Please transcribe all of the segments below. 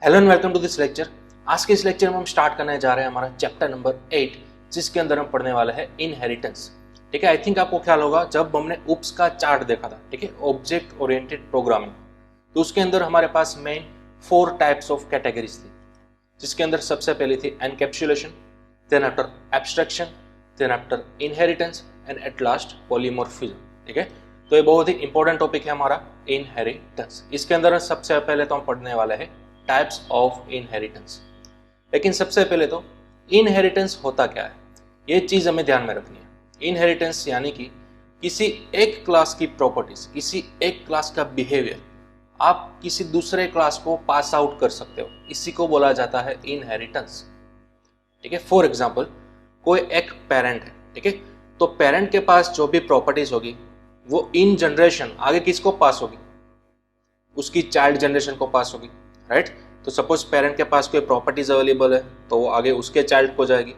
Hello and welcome to this lecture. आज के इस लेक्चर में हम स्टार्ट करने जा रहे हैं हमारा चैप्टर नंबर 8, जिसके अंदर हम पढ़ने वाले हैं इनहेरिटेंस। ठीक है, आई थिंक आपको ख्याल होगा जब हमने UPS का चार्ट देखा था, ठीक है, ऑब्जेक्ट ओरिएंटेड प्रोग्रामिंग, तो उसके अंदर हमारे पास मेन 4 टाइप्स ऑफ कैटेगरीज थी, जिसके अंदर सबसे पहली थी encapsulation, then after abstraction, then after inheritance and at last polymorphism. ठीक है, तो ये बहुत ही इंपॉर्टेंट टॉपिक है हमारा इनहेरिटेंस। इसके अंदर सबसे पहले तो हम पढ़ने वाले हैं टाइप्स ऑफ इनहेरिटेंस। लेकिन सबसे पहले तो इनहेरिटेंस होता क्या है, ये चीज हमें ध्यान में रखनी है। इनहेरिटेंस यानी कि किसी एक क्लास की प्रॉपर्टीज, किसी एक क्लास का बिहेवियर आप किसी दूसरे क्लास को पास आउट कर सकते हो, इसी को बोला जाता है इनहेरिटेंस। ठीक है, फॉर एग्जाम्पल कोई एक पेरेंट है, ठीक है, तो पेरेंट के पास जो भी प्रॉपर्टीज होगी वो इन जनरेशन आगे किसको पास होगी, उसकी चाइल्ड जनरेशन को पास होगी, राइट। तो सपोज पेरेंट के पास कोई प्रॉपर्टीज अवेलेबल है तो वो आगे उसके चाइल्ड को जाएगी,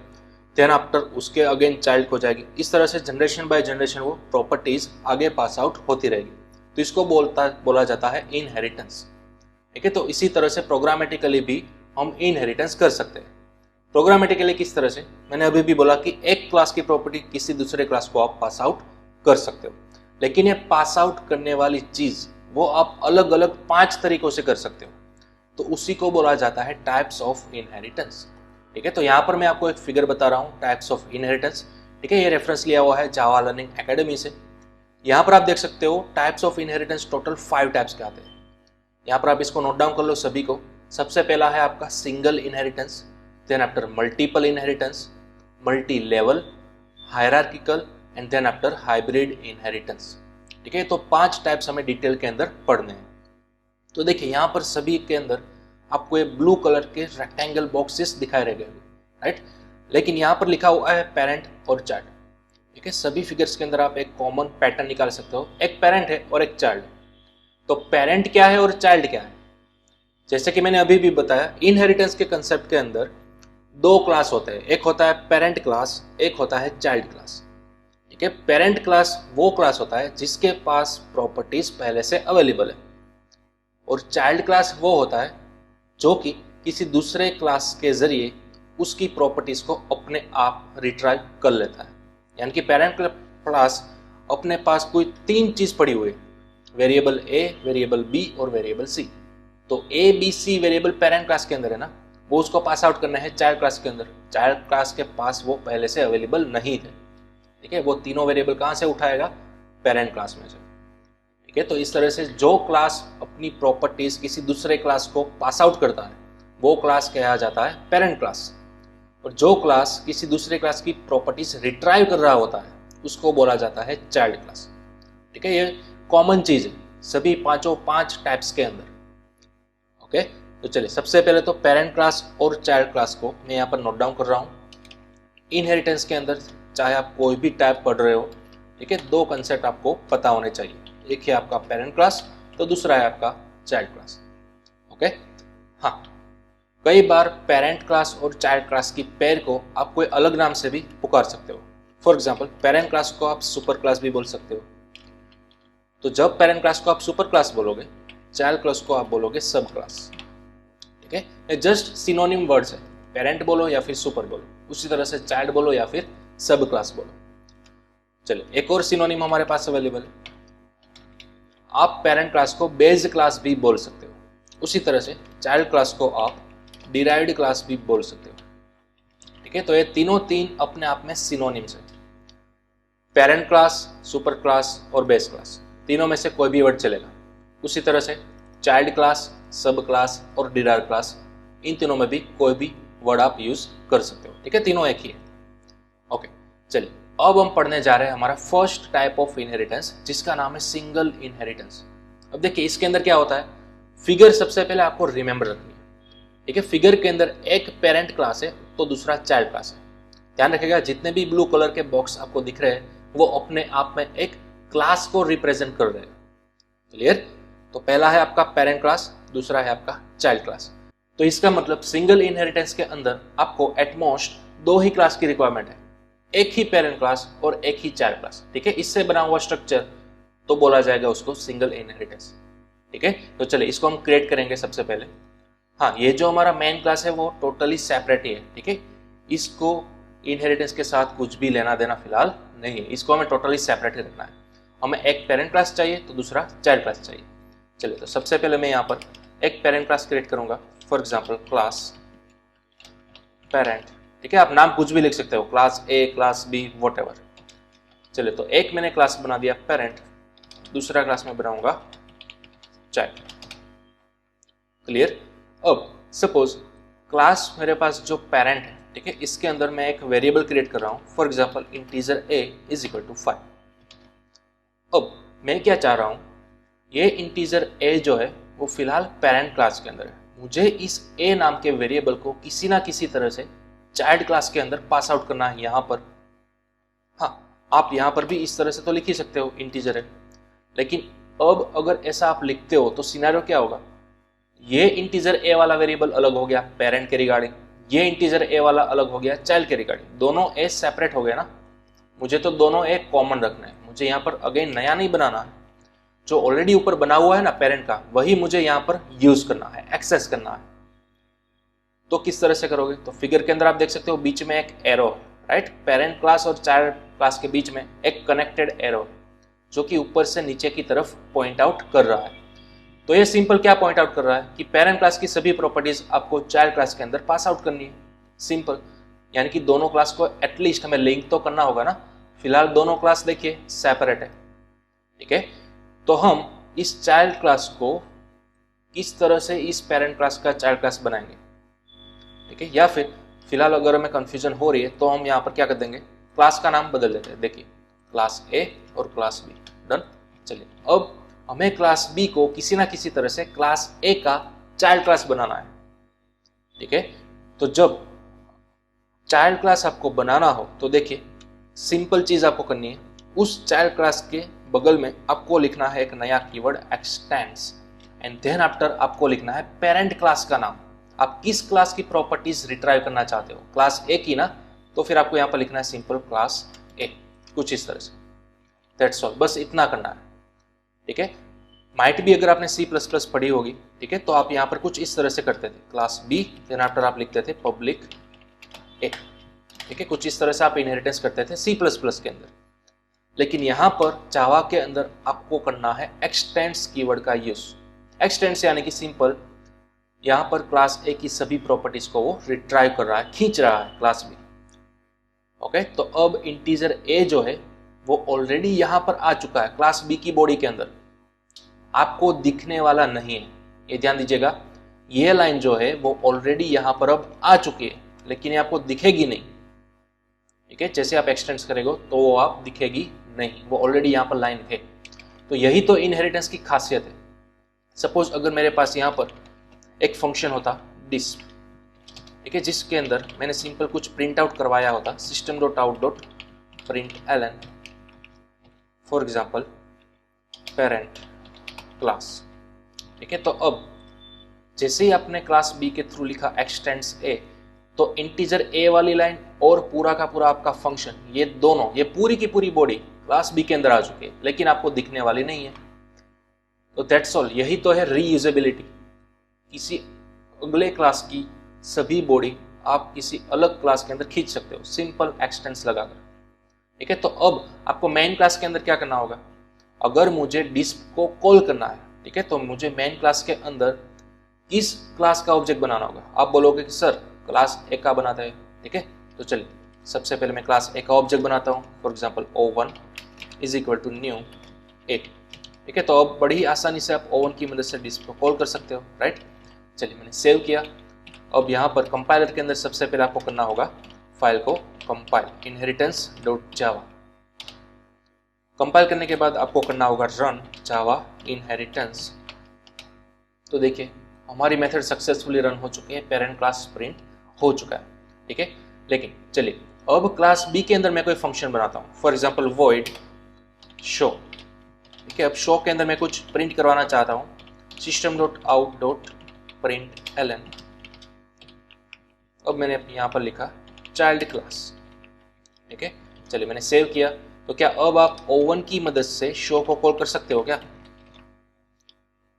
देन आफ्टर उसके अगेन चाइल्ड को जाएगी। इस तरह से जनरेशन बाय जनरेशन वो प्रॉपर्टीज आगे पास आउट होती रहेगी, तो इसको बोला जाता है इनहेरिटेंस। ठीक है, तो इसी तरह से प्रोग्रामेटिकली भी हम इनहेरिटेंस कर सकते हैं। प्रोग्रामेटिकली किस तरह से, मैंने अभी भी बोला कि एक क्लास की प्रॉपर्टी किसी दूसरे क्लास को आप पास आउट कर सकते हो, लेकिन ये पास आउट करने वाली चीज वो आप अलग अलग 5 तरीकों से कर सकते हो, तो उसी को बोला जाता है टाइप्स ऑफ इनहेरिटेंस। ठीक है, तो यहाँ पर मैं आपको एक फिगर बता रहा हूँ टाइप्स ऑफ इनहेरिटेंस। ठीक है, ये रेफरेंस लिया हुआ है जावा लर्निंग एकेडमी से। यहाँ पर आप देख सकते हो types of inheritance total 5 types के आते हैं। यहाँ पर आप इसको नोट डाउन कर लो सभी को। सबसे पहला है आपका single inheritance, then after multiple inheritance, multi level, hierarchical and then after hybrid inheritance. ठीक है, तो 5 टाइप्स हमें डिटेल के अंदर पढ़ने हैं। तो देखिए यहाँ पर सभी के अंदर आपको ये ब्लू कलर के रेक्टेंगल बॉक्सेस दिखाई रह गए, राइट, लेकिन यहाँ पर लिखा हुआ है पेरेंट और चाइल्ड। ठीक है, सभी फिगर्स के अंदर आप एक कॉमन पैटर्न निकाल सकते हो, एक पेरेंट है और एक चाइल्ड। तो पेरेंट क्या है और चाइल्ड क्या है, जैसे कि मैंने अभी भी बताया, इनहेरिटेंस के कंसेप्ट के अंदर 2 क्लास होते हैं, एक होता है पेरेंट क्लास, एक होता है चाइल्ड क्लास। ठीक है, पेरेंट क्लास वो क्लास होता है जिसके पास प्रॉपर्टीज पहले से अवेलेबल है, और चाइल्ड क्लास वो होता है जो कि किसी दूसरे क्लास के जरिए उसकी प्रॉपर्टीज को अपने आप रिट्राइव कर लेता है। यानी कि पेरेंट क्लास अपने पास कोई 3 चीज पड़ी हुई है, वेरिएबल ए, वेरिएबल बी और वेरिएबल सी। तो A B C variable parent class के अंदर है ना, वो उसको पास आउट करना है चाइल्ड क्लास के अंदर। चाइल्ड क्लास के पास वो पहले से अवेलेबल नहीं थे। ठीक है, वो तीनों वेरिएबल कहाँ से उठाएगा, पेरेंट क्लास में से। ठीक है, तो इस तरह से जो क्लास अपनी प्रॉपर्टीज किसी दूसरे क्लास को पास आउट करता है वो क्लास कहा जाता है पेरेंट क्लास, और जो क्लास किसी दूसरे क्लास की प्रॉपर्टीज रिट्राइव कर रहा होता है उसको बोला जाता है चाइल्ड क्लास। ठीक है, ये कॉमन चीज है सभी 5 टाइप्स के अंदर। ओके, तो चलिए सबसे पहले तो पेरेंट क्लास और चाइल्ड क्लास को मैं यहाँ पर नोट डाउन कर रहा हूँ। इनहेरिटेंस के अंदर चाहे आप कोई भी टाइप पढ़ रहे हो, ठीक है, 2 कंसेप्ट आपको पता होने चाहिए, एक है आपका पेरेंट क्लास, तो दूसरा है आपका चाइल्ड क्लास। ओके, हाँ, कई बार पेरेंट क्लास और चाइल्ड क्लास की पेयर को आप कोई अलग नाम से भी पुकार सकते हो। फॉर एग्जांपल पेरेंट क्लास को आप सुपर क्लास भी बोल सकते हो। तो जब पेरेंट क्लास को आप सुपर क्लास बोलोगे, चाइल्ड क्लास को आप बोलोगे सब क्लास। ठीक है, ये जस्ट सिनोनिम वर्ड्स है, पेरेंट बोलो या फिर सुपर बोलो, उसी तरह से चाइल्ड बोलो या फिर सब क्लास बोलो। चलिए एक और सिनोनिम हमारे पास अवेलेबल है, आप पेरेंट क्लास को बेस्ड क्लास भी बोल सकते हो, उसी तरह से चाइल्ड क्लास को आप डिराइव्ड क्लास भी बोल सकते हो। ठीक है, तो ये तीनों 3 अपने आप में सिनोनिम्स है, पेरेंट क्लास, सुपर क्लास और बेस क्लास, तीनों में से कोई भी वर्ड चलेगा। उसी तरह से चाइल्ड क्लास, सब क्लास और डिराइव्ड क्लास, इन तीनों में भी कोई भी वर्ड आप यूज कर सकते हो। ठीक है, तीनों एक ही है। ओके, चलिए अब हम पढ़ने जा रहे हैं हमारा फर्स्ट टाइप ऑफ इनहेरिटेंस, जिसका नाम है सिंगल इनहेरिटेंस। अब देखिए इसके अंदर क्या होता है, फिगर सबसे पहले आपको रिमेंबर रखनी है। ठीक है, फिगर के अंदर एक पेरेंट क्लास है तो दूसरा चाइल्ड क्लास है। ध्यान रखिएगा जितने भी ब्लू कलर के बॉक्स आपको दिख रहे हैं वो अपने आप में एक क्लास को रिप्रेजेंट कर रहे हैं। क्लियर, तो पहला है आपका पेरेंट क्लास, दूसरा है आपका चाइल्ड क्लास। तो इसका मतलब सिंगल इनहेरिटेंस के अंदर आपको एटमोस्ट 2 ही क्लास की रिक्वायरमेंट है, एक ही पेरेंट क्लास और एक ही चाइल्ड क्लास। ठीक है, इससे बना हुआ स्ट्रक्चर तो बोला जाएगा उसको सिंगल इनहेरिटेंस। ठीक है, तो चलिए इसको हम क्रिएट करेंगे सबसे पहले। हाँ, ये जो हमारा मेन क्लास है वो टोटली सेपरेट ही है, ठीक है। इसको इनहेरिटेंस के साथ कुछ भी लेना देना फिलहाल नहीं है, इसको हमें टोटली सेपरेट ही रखना है। हमें एक पेरेंट क्लास चाहिए तो दूसरा चाइल्ड क्लास चाहिए। चलिए, तो सबसे पहले मैं यहाँ पर एक पेरेंट क्लास क्रिएट करूंगा, फॉर एग्जाम्पल क्लास पेरेंट, ठीक है। आप नाम कुछ भी लिख सकते हो, class A, class B, whatever. चलिए, तो एक मैंने क्लास बना दिया पेरेंट, दूसरा क्लास में बनाऊंगा चाइल्ड। क्लियर। अब सपोज क्लास मेरे पास जो पेरेंट है, ठीक है, इसके अंदर मैं एक वेरिएबल क्रिएट कर रहा हूं, for example integer a is equal to 5। अब मैं क्या चाह रहा हूं, ये इंटीजर ए जो है वो फिलहाल पेरेंट क्लास के अंदर है, मुझे इस ए नाम के वेरिएबल को किसी ना किसी तरह से चाइल्ड क्लास के अंदर पास आउट करना है यहाँ पर। हाँ, आप यहाँ पर भी इस तरह से तो लिख ही सकते हो इंटीजर है, लेकिन अब अगर ऐसा आप लिखते हो तो सिनेरियो क्या होगा, ये इंटीजर ए वाला वेरिएबल अलग हो गया पेरेंट के रिगार्डिंग, ये इंटीजर ए वाला अलग हो गया चाइल्ड के रिगार्डिंग, दोनों ए सेपरेट हो गए ना। मुझे तो दोनों ए कॉमन रखना है, मुझे यहाँ पर अगेन नया नहीं बनाना है, जो ऑलरेडी ऊपर बना हुआ है ना पेरेंट का, वही मुझे यहाँ पर यूज करना है, एक्सेस करना है। तो किस तरह से करोगे, तो फिगर के अंदर आप देख सकते हो बीच में एक एरो है, राइट। पेरेंट क्लास और चाइल्ड क्लास के बीच में एक कनेक्टेड एरो है जो कि ऊपर से नीचे की तरफ पॉइंट आउट कर रहा है। तो ये सिंपल क्या पॉइंट आउट कर रहा है कि पेरेंट क्लास की सभी प्रॉपर्टीज आपको चाइल्ड क्लास के अंदर पास आउट करनी है, सिंपल। यानी कि दोनों क्लास को एटलीस्ट हमें लिंक तो करना होगा ना। फिलहाल दोनों क्लास देखिए सेपरेट है, ठीक है। तो हम इस चाइल्ड क्लास को किस तरह से इस पेरेंट क्लास का चाइल्ड क्लास बनाएंगे, ठीक है। या फिर फिलहाल अगर हमें कंफ्यूजन हो रही है तो हम यहाँ पर क्या कर देंगे, क्लास का नाम बदल देते हैं। देखिए, क्लास ए और क्लास बी, डन। चलिए, अब हमें क्लास बी को किसी ना किसी तरह से क्लास ए का चाइल्ड क्लास बनाना है, ठीक है। तो जब चाइल्ड क्लास आपको बनाना हो तो देखिए सिंपल चीज आपको करनी है, उस चाइल्ड क्लास के बगल में आपको लिखना है एक नया keyword extends, and then after आपको लिखना है पेरेंट क्लास का नाम। आप किस क्लास की प्रॉपर्टीज रिट्राइव करना चाहते हो, क्लास ए की ना, तो फिर आपको यहाँ पर लिखना है सिंपल क्लास ए, कुछ इस तरह से। दैट्स ऑल, बस इतना करना है, ठीक है। माइट भी अगर आपने C++ पढ़ी होगी, ठीक है, तो आप यहाँ पर कुछ इस तरह से करते थे, क्लास बी, देन आफ्टर आप लिखते थे पब्लिक ए, ठीक है। कुछ इस तरह से आप इनहेरिटेंस करते थे C++ के अंदर। लेकिन यहाँ पर जावा के अंदर आपको करना है एक्सटेंड्स कीवर्ड का यूज। एक्सटेंड्स यानी कि सिंपल यहाँ पर क्लास ए की सभी प्रॉपर्टीज को वो रिट्राइव कर रहा है, खींच रहा है क्लास बी। ओके, तो अब इंटीजर ए जो है वो ऑलरेडी यहाँ पर आ चुका है क्लास बी की बॉडी के अंदर, आपको दिखने वाला नहीं है। ये ध्यान दीजिएगा, ये लाइन जो है वो ऑलरेडी यहाँ पर अब आ चुकी है, लेकिन ये आपको दिखेगी नहीं, ठीक है। जैसे आप एक्सटेंड्स करेंगे तो वो आप दिखेगी नहीं, वो ऑलरेडी यहाँ पर लाइन है। तो यही तो इनहेरिटेंस की खासियत है। सपोज अगर मेरे पास यहाँ पर एक फंक्शन होता डिस्प, ठीक है, जिसके अंदर मैंने सिंपल कुछ प्रिंट आउट करवाया होता system.out.println, for example parent class, ठीक है। तो अब जैसे ही आपने क्लास बी के थ्रू लिखा एक्सटेंड्स ए, तो इंटीजर ए वाली लाइन और पूरा का पूरा आपका फंक्शन, ये दोनों, ये पूरी की पूरी बॉडी क्लास बी के अंदर आ चुकी है, लेकिन आपको दिखने वाली नहीं है। तो दैट्स ऑल, यही तो है रीयूजेबिलिटी। किसी अगले क्लास की सभी बॉडी आप किसी अलग क्लास के अंदर खींच सकते हो, सिंपल एक्सटेंस लगाकर, ठीक है। तो अब आपको मेन क्लास के अंदर क्या करना होगा, अगर मुझे डिस्प को कॉल करना है, ठीक है, तो मुझे मेन क्लास के अंदर किस क्लास का ऑब्जेक्ट बनाना होगा। आप बोलोगे कि सर क्लास ए का बनाता है, ठीक है। तो चलिए, सबसे पहले मैं क्लास ए का ऑब्जेक्ट बनाता हूँ, for example O1 is equal to new A, ठीक है। तो अब बड़ी आसानी से आप O1 की मदद से डिस्प को कॉल कर सकते हो, राइट। चलिए, मैंने सेव किया। अब यहाँ पर कंपाइलर के अंदर सबसे पहले आपको करना होगा फाइल को कंपाइल, inheritance.java। कंपाइल करने के बाद आपको करना होगा रन जावा इनहेरिटेंस। तो देखिए हमारी मेथड सक्सेसफुली रन हो चुकी है, पेरेंट क्लास प्रिंट हो चुका है, ठीक है। लेकिन चलिए, अब क्लास बी के अंदर मैं कोई फंक्शन बनाता हूँ, फॉर एग्जाम्पल void show, ठीक है। अब शो के अंदर मैं कुछ प्रिंट करवाना चाहता हूँ, system.out.println। अब मैंने यहाँ पर लिखा चाइल्ड क्लास, ठीक है। चलिए, मैंने सेव किया। तो क्या अब आप O1 की मदद से शो को कॉल कर सकते हो क्या?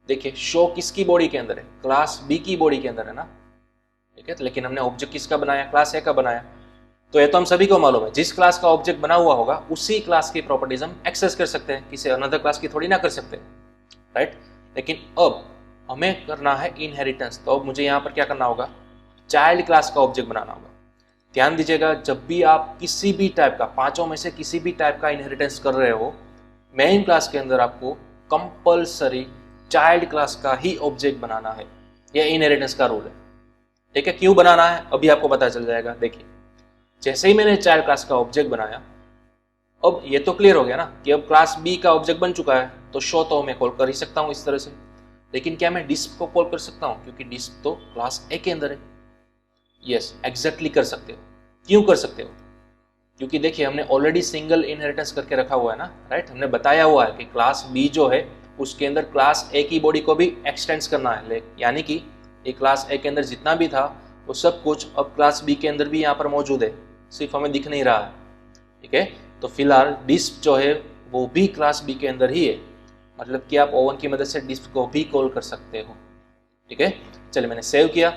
देखिए शो किसकी बॉडी के अंदर है, क्लास बी की बॉडी के अंदर है ना, ठीक है। लेकिन हमने ऑब्जेक्ट किसका बनाया, क्लास ए का बनाया। तो ये तो हम सभी को मालूम है, जिस क्लास का ऑब्जेक्ट बना हुआ होगा उसी क्लास की प्रॉपर्टीज हम एक्सेस कर सकते हैं, किसी अनदर क्लास की थोड़ी ना कर सकते, राइट। लेकिन अब हमें करना है इनहेरिटेंस, तो अब मुझे यहाँ पर क्या करना होगा, चाइल्ड क्लास का ऑब्जेक्ट बनाना होगा। ध्यान दीजिएगा, जब भी आप किसी भी टाइप का, पांचों में से किसी भी टाइप का इनहेरिटेंस कर रहे हो, मेन क्लास के अंदर आपको कंपल्सरी चाइल्ड क्लास का ही ऑब्जेक्ट बनाना है। यह इनहेरिटेंस का रूल है, ठीक है। क्यों बनाना है अभी आपको पता चल जाएगा। देखिए जैसे ही मैंने चाइल्ड क्लास का ऑब्जेक्ट बनाया, अब ये तो क्लियर हो गया ना कि अब क्लास बी का ऑब्जेक्ट बन चुका है, तो शो तो मैं कॉल कर ही सकता हूं इस तरह से। लेकिन क्या मैं डिस्प को कॉल कर सकता हूं, क्योंकि डिस्प तो क्लास ए के अंदर है। यस एग्जैक्टली कर सकते हो। क्यों कर सकते हो, क्योंकि देखिए हमने ऑलरेडी सिंगल इनहेरिटेंस करके रखा हुआ है ना, राइट। हमने बताया हुआ है कि क्लास बी जो है उसके अंदर क्लास ए की बॉडी को भी एक्सटेंड करना है, यानी कि ये क्लास ए के अंदर जितना भी था वो सब कुछ अब क्लास बी के अंदर भी यहाँ पर मौजूद है, सिर्फ हमें दिख नहीं रहा है, ठीक है। तो फिलहाल डिस्प जो है वो भी क्लास बी के अंदर ही है, मतलब कि आप ओवन की मदद से डिस्प को भी कॉल कर सकते हो, ठीक है। चलिए मैंने सेव किया,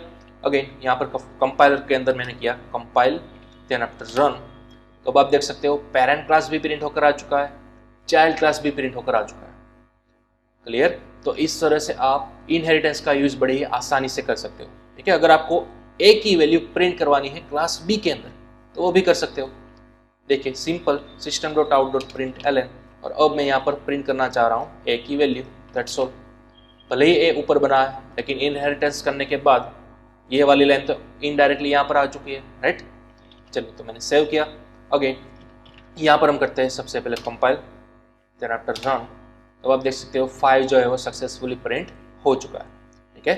अगेन यहाँ पर कंपाइलर के अंदर मैंने किया कंपाइल, देन आफ्टर रन। तो अब आप देख सकते हो पेरेंट क्लास भी प्रिंट होकर आ चुका है, चाइल्ड क्लास भी प्रिंट होकर आ चुका है, क्लियर। तो इस तरह से आप इनहेरिटेंस का यूज बड़े ही आसानी से कर सकते हो, ठीक है। अगर आपको ए की वैल्यू प्रिंट करवानी है क्लास बी के अंदर तो वो भी कर सकते हो। देखिए सिंपल system.out.println, और अब मैं यहाँ पर प्रिंट करना चाह रहा हूँ ए की वैल्यू, दैट्स ऑल। भले ही ए ऊपर बना है, लेकिन इनहेरिटेंस करने के बाद ये वाली लाइन तो इनडायरेक्टली यहाँ पर आ चुकी है, राइट। चलिए तो मैंने सेव किया, अगेन यहाँ पर हम करते हैं सबसे पहले कंपाइल, देन आफ्टर रन। तो आप देख सकते हो फाइल जो है वो सक्सेसफुली प्रिंट हो चुका है, ठीक है।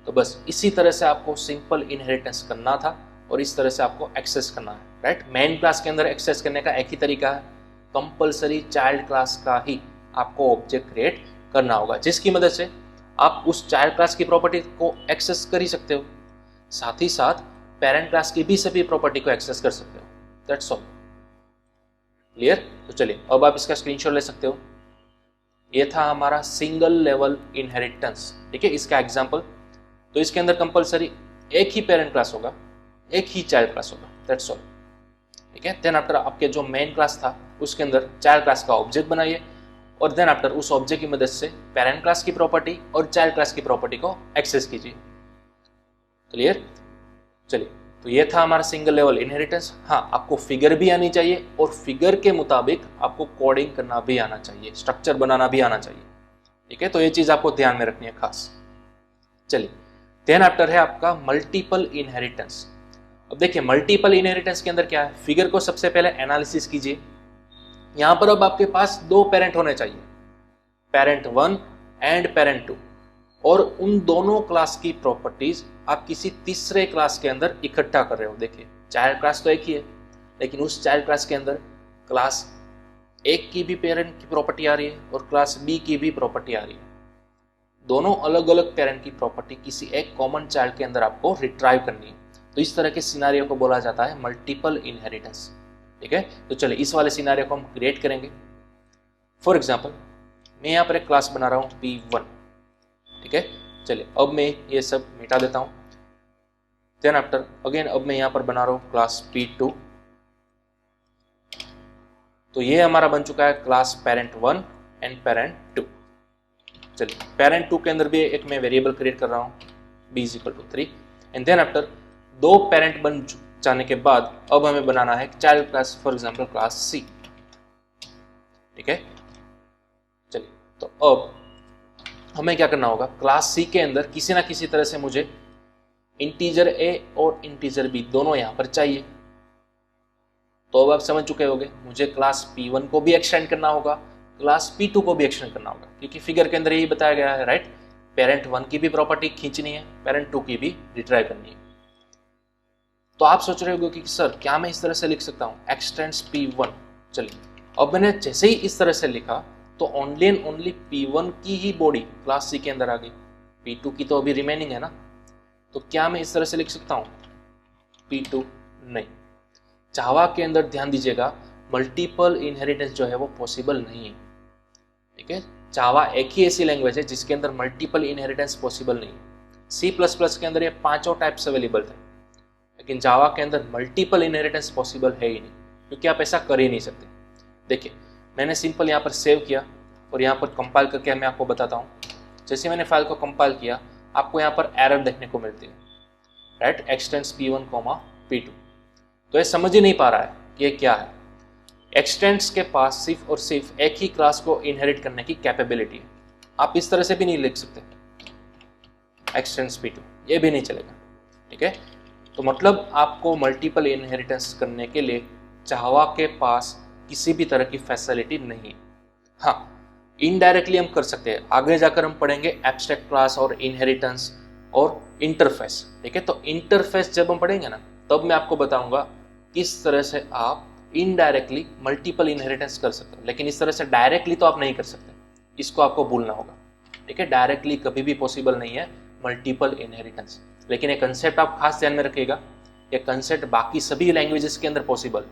तो बस इसी तरह से आपको सिंपल इनहेरिटेंस करना था और इस तरह से आपको एक्सेस करना है, राइट। मेन क्लास के अंदर एक्सेस करने का एक ही तरीका है, कंपलसरी चाइल्ड क्लास का ही आपको ऑब्जेक्ट क्रिएट करना होगा, जिसकी मदद से आप उस चाइल्ड क्लास की प्रॉपर्टी को एक्सेस कर ही सकते हो, साथ ही साथ पेरेंट क्लास की भी सभी प्रॉपर्टी को एक्सेस कर सकते हो, दैट्स ऑल, क्लियर। तो चलिए अब आप इसका स्क्रीनशॉट ले सकते हो। ये था हमारा सिंगल लेवल इनहेरिटेंस, ठीक है, इसका एग्जांपल। तो इसके अंदर कंपलसरी एक ही पेरेंट क्लास होगा, एक ही चाइल्ड क्लास होगा, दैट्स ऑल, ठीक है। देन आफ्टर आपके जो मेन क्लास था उसके अंदर चाइल्ड क्लास का ऑब्जेक्ट बनाइए, और देन आफ्टर उस ऑब्जेक्ट की मदद से पेरेंट क्लास की प्रॉपर्टी और चाइल्ड क्लास की प्रॉपर्टी को एक्सेस कीजिए, क्लियर। चलिए तो ये था हमारा सिंगल लेवल इनहेरिटेंस। हाँ, आपको फिगर भी आनी चाहिए और फिगर के मुताबिक आपको कोडिंग करना भी आना चाहिए, स्ट्रक्चर बनाना भी आना चाहिए, ठीक है। तो ये चीज आपको ध्यान में रखनी है खास। चलिए देन आफ्टर है आपका मल्टीपल इनहेरिटेंस। अब देखिए मल्टीपल इनहेरिटेंस के अंदर क्या है, फिगर को सबसे पहले एनालिसिस कीजिए। यहां पर अब आपके पास दो पेरेंट होने चाहिए, पेरेंट 1 एंड पेरेंट 2, और उन दोनों क्लास की प्रॉपर्टीज आप किसी तीसरे क्लास के अंदर इकट्ठा कर रहे हो। देखिए चाइल्ड क्लास तो एक ही है, लेकिन उस चाइल्ड क्लास के अंदर क्लास एक की भी पेरेंट की प्रॉपर्टी आ रही है और क्लास बी की भी प्रॉपर्टी आ रही है। दोनों अलग अलग पेरेंट की प्रॉपर्टी किसी एक कॉमन चाइल्ड के अंदर आपको रिट्राइव करनी है। तो इस तरह के सिनारियो को बोला जाता है मल्टीपल इनहेरिटेंस, ठीक है। तो चलिए इस वाले सिनारियो को हम क्रिएट करेंगे। फॉर एग्जाम्पल मैं यहाँ पर एक क्लास बना रहा हूँ P1, ठीक है। चलिए अब मैं ये सब मिटा देता हूँ। देन आफ्टर अगेन अब मैं यहाँ पर बना रहा हूँ क्लास P2। तो ये हमारा बन चुका है क्लास पेरेंट 1 एंड पेरेंट 2। चलिए पेरेंट 2 के अंदर भी एक मैं वेरिएबल क्रिएट कर रहा हूँ b=3, एंड देन आफ्टर दो पेरेंट बन जाने के बाद अब हमें बनाना है child class, for example class C, ठीक है। चलिए तो अब हमें क्या करना होगा, क्लास C के अंदर किसी ना किसी तरह से मुझे इंटीजर A और इंटीजर B दोनों यहाँ पर चाहिए। तो अब आप समझ चुके होंगे मुझे क्लास P1 को भी एक्सटेंड करना होगा, क्लास P2 को भी एक्सटेंड करना होगा, क्योंकि फिगर के अंदर यही बताया गया है, राइट। पेरेंट 1 की भी प्रॉपर्टी खींचनी है, पेरेंट 2 की भी रिट्राइव करनी है। तो आप सोच रहे होगे कि सर क्या मैं इस तरह से लिख सकता हूँ एक्सटेंड्स P1। चलिए अब मैंने जैसे ही इस तरह से लिखा तो ओनली एंड ओनली P1 की ही बॉडी क्लास C के अंदर आ गई, P2 की तो अभी रिमेनिंग है ना। तो क्या मैं इस तरह से लिख सकता हूँ P2? नहीं। जावा के अंदर ध्यान दीजिएगा मल्टीपल इनहेरिटेंस जो है वो पॉसिबल नहीं है, ठीक है। जावा एक ही ऐसी लैंग्वेज है जिसके अंदर मल्टीपल इनहेरिटेंस पॉसिबल नहीं है। सी प्लस प्लस के अंदर ये पांचों टाइप्स अवेलेबल थे, लेकिन जावा के अंदर मल्टीपल इनहेरिटेंस पॉसिबल है ही नहीं, क्योंकि आप ऐसा कर ही नहीं सकते। देखिए, मैंने सिंपल यहाँ पर सेव किया और यहाँ पर कंपाइल करके मैं आपको बताता हूँ। जैसे मैंने फाइल को कंपाइल किया, आपको यहाँ पर एरर देखने को मिलती है, राइट, एक्सटेंड्स P1, P2। तो ये समझ ही नहीं पा रहा है कि ये क्या है। एक्सटेंड्स के पास सिर्फ और सिर्फ एक ही क्लास को इनहेरिट करने की कैपेबिलिटी है। आप इस तरह से भी नहीं लिख सकते एक्सटेंड्स P2, ये भी नहीं चलेगा, ठीक है। तो मतलब आपको मल्टीपल इनहेरिटेंस करने के लिए जावा के पास किसी भी तरह की फैसिलिटी नहीं है। हाँ, इनडायरेक्टली हम कर सकते हैं, आगे जाकर हम पढ़ेंगे एब्स्ट्रैक्ट क्लास और इनहेरिटेंस और इंटरफेस, ठीक है। तो इंटरफेस जब हम पढ़ेंगे ना, तब मैं आपको बताऊंगा किस तरह से आप इनडायरेक्टली मल्टीपल इनहेरिटेंस कर सकते हो, लेकिन इस तरह से डायरेक्टली तो आप नहीं कर सकते, इसको आपको भूलना होगा, ठीक है। डायरेक्टली कभी भी पॉसिबल नहीं है मल्टीपल इनहेरिटेंस, लेकिन ये कंसेप्ट आप खास ध्यान में रखिएगा, ये कंसेप्ट बाकी सभी लैंग्वेजेस के अंदर पॉसिबल,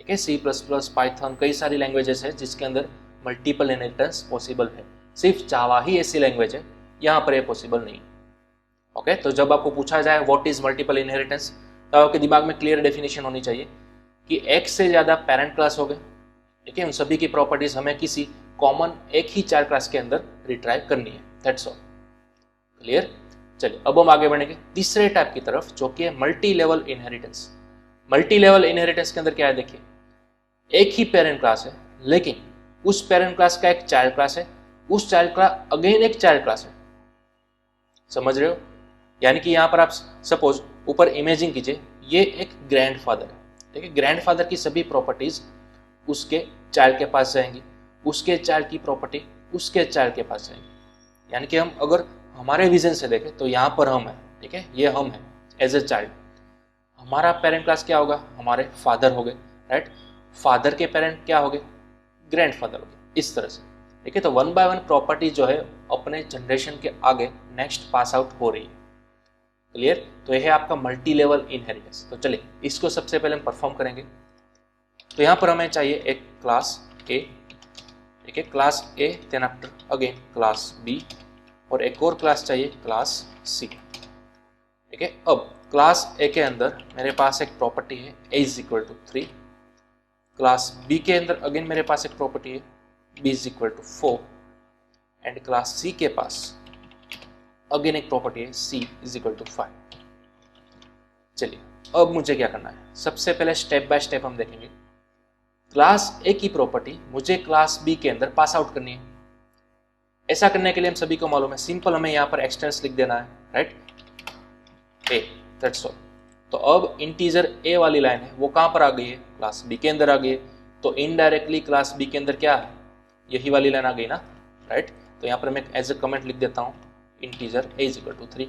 ठीक है। सी प्लस प्लस, पाइथन, कई सारी लैंग्वेजेस है जिसके अंदर मल्टीपल इनहेरिटेंस पॉसिबल है। सिर्फ जावा ही ऐसी लैंग्वेज है यहाँ पर ये पॉसिबल नहीं। ओके, तो जब आपको पूछा जाए व्हाट इज मल्टीपल इनहेरिटेंस, तो आपके दिमाग में क्लियर डेफिनेशन होनी चाहिए कि एक से ज़्यादा पेरेंट क्लास हो गए, ठीक है, उन सभी की प्रॉपर्टीज हमें किसी कॉमन एक ही चाइल्ड क्लास के अंदर रिट्राइव करनी है, दैट्स ऑल। क्लियर। चलिए अब हम आगे बढ़ेंगे तीसरे टाइप की तरफ, जो कि है multi level inheritance. Multi level inheritance के अंदर क्या है, देखिए, एक ही पेरेंट क्लास है, लेकिन उस पेरेंट क्लास का एक चाइल्ड क्लास है, उस चाइल्ड का अगेन एक चाइल्ड क्लास है। समझ रहे हो? यानी कि यहाँ पर आप सपोज ऊपर इमेजिन कीजिए, ये एक ग्रैंडफादर है, ठीक है। ग्रैंडफादर की सभी प्रॉपर्टीज उसके चाइल्ड के पास जाएंगी, उसके चाइल्ड की प्रॉपर्टी उसके चाइल्ड के पास जाएंगी। यानी कि हम अगर हमारे विजन से देखें तो यहाँ पर हम है, ठीक है, ये हम है एज ए चाइल्ड। हमारा पेरेंट क्लास क्या होगा, हमारे फादर हो गए, राइट। फादर के पेरेंट क्या हो गए, ग्रैंडफादर हो गए, इस तरह से, ठीक है। तो 1 बाय 1 प्रॉपर्टी जो है अपने जनरेशन के आगे नेक्स्ट पास आउट हो रही है। क्लियर। तो यह है आपका मल्टी लेवल इनहेरिटेंस। तो चलिए इसको सबसे पहले हम परफॉर्म करेंगे। तो यहाँ पर हमें चाहिए एक क्लास ए, ठीक है, class A, then after again class B, और एक और क्लास चाहिए क्लास सी, ठीक है। अब क्लास ए के अंदर मेरे पास एक प्रॉपर्टी है a is equal to 3, class B के अंदर अगेन मेरे पास एक प्रॉपर्टी है b is equal to 4, and class C के पास अगेन एक प्रॉपर्टी है c इज इक्वल टू 5। चलिए अब मुझे क्या करना है, सबसे पहले स्टेप बाय स्टेप हम देखेंगे। क्लास ए की प्रॉपर्टी मुझे क्लास बी के अंदर पास आउट करनी है। ऐसा करने के लिए हम सभी को मालूम है, सिंपल हमें यहाँ पर एक्सटेंस लिख देना है, राइट, ए, दैट्स ऑल। तो अब इंटीजर ए वाली लाइन है वो कहाँ पर आ गई है, क्लास बी के अंदर आ गई है। तो इनडायरेक्टली क्लास बी के अंदर क्या है, यही वाली लाइन आ गई ना, राइट। तो यहाँ पर मैं एज ए कमेंट लिख देता हूँ integer a is equal to 3।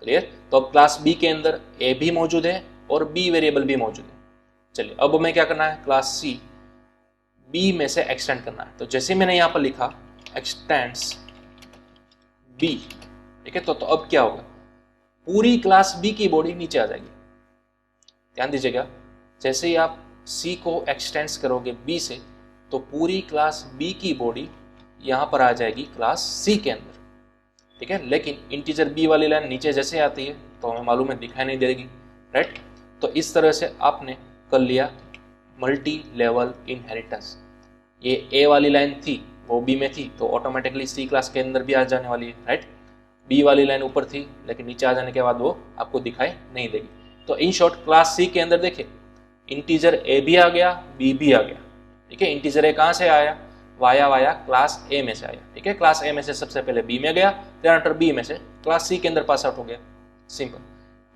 Clear. तो अब क्लास बी के अंदर ए भी मौजूद है और बी वेरिएबल भी मौजूद है। चलिए अब हमें क्या करना है, क्लास सी बी में से एक्सटेंड करना है। तो जैसे मैंने यहाँ पर लिखा एक्सटेंड्स बी, ठीक है। तो अब क्या होगा, पूरी क्लास बी की बॉडी नीचे आ जाएगी। ध्यान दीजिएगा, जैसे ही आप सी को एक्सटेंड्स करोगे बी से, तो पूरी क्लास बी की बॉडी यहाँ पर आ जाएगी क्लास सी के अंदर, ठीक है। लेकिन इंटीजर बी वाली लाइन नीचे जैसे आती है तो हमें मालूम है दिखाई नहीं देगी, राइट। तो इस तरह से आपने कर लिया मल्टी लेवल इनहेरिटेंस। ये ए वाली लाइन थी वो बी में थी, तो ऑटोमेटिकली सी क्लास के अंदर भी आ जाने वाली है, राइट। बी वाली लाइन ऊपर थी लेकिन नीचे आ जाने के बाद वो आपको दिखाई नहीं देगी। तो इन शॉर्ट क्लास सी के अंदर देखिए इंटीजर ए भी आ गया, बी भी आ गया, ठीक है। इंटीजर ए कहाँ से आया, वाया क्लास ए में से आया, ठीक है। क्लास ए में से सबसे पहले बी में गया, देन आफ्टर बी में से क्लास सी के अंदर पास आउट हो गया, सिंपल।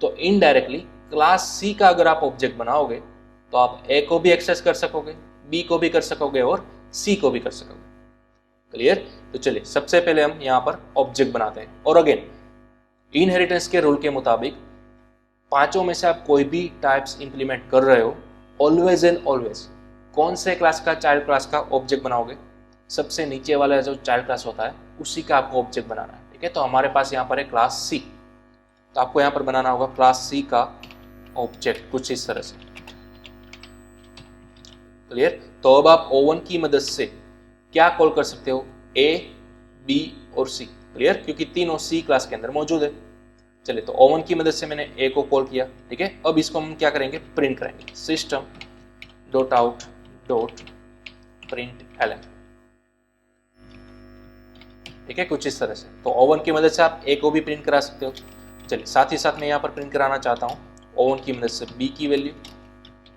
तो इनडायरेक्टली क्लास सी का अगर आप ऑब्जेक्ट बनाओगे तो आप ए को भी एक्सेस कर सकोगे, बी को भी कर सकोगे और सी को भी कर सकोगे। क्लियर। तो चलिए सबसे पहले हम यहाँ पर ऑब्जेक्ट बनाते हैं। और अगेन इनहेरिटेंस के रूल के मुताबिक पांचों में से आप कोई भी टाइप्स इंप्लीमेंट कर रहे हो, ऑलवेज एंड ऑलवेज कौन से क्लास का चाइल्ड क्लास का ऑब्जेक्ट बनाओगे, सबसे नीचे वाला जो चाइल्ड क्लास होता है उसी का आपको ऑब्जेक्ट बनाना है, ठीक है। तो हमारे पास यहाँ पर है क्लास सी, तो आपको यहाँ पर बनाना होगा क्लास सी का ऑब्जेक्ट कुछ इस तरह से। क्लियर। तो अब आप O1 की मदद से क्या कॉल कर सकते हो, ए, बी और सी। क्लियर, क्योंकि तीनों सी क्लास के अंदर मौजूद है। चलिए, तो ओवन की मदद से मैंने ए को कॉल किया। ठीक है, अब इसको हम क्या करेंगे, प्रिंट करेंगे, system dot out dot print ln. ठीक है, कुछ इस तरह से। तो ओवन की मदद से आप ए को भी प्रिंट करा सकते हो। चलिए, साथ ही साथ मैं यहाँ पर प्रिंट कराना चाहता हूँ ओवन की मदद से बी की वैल्यू,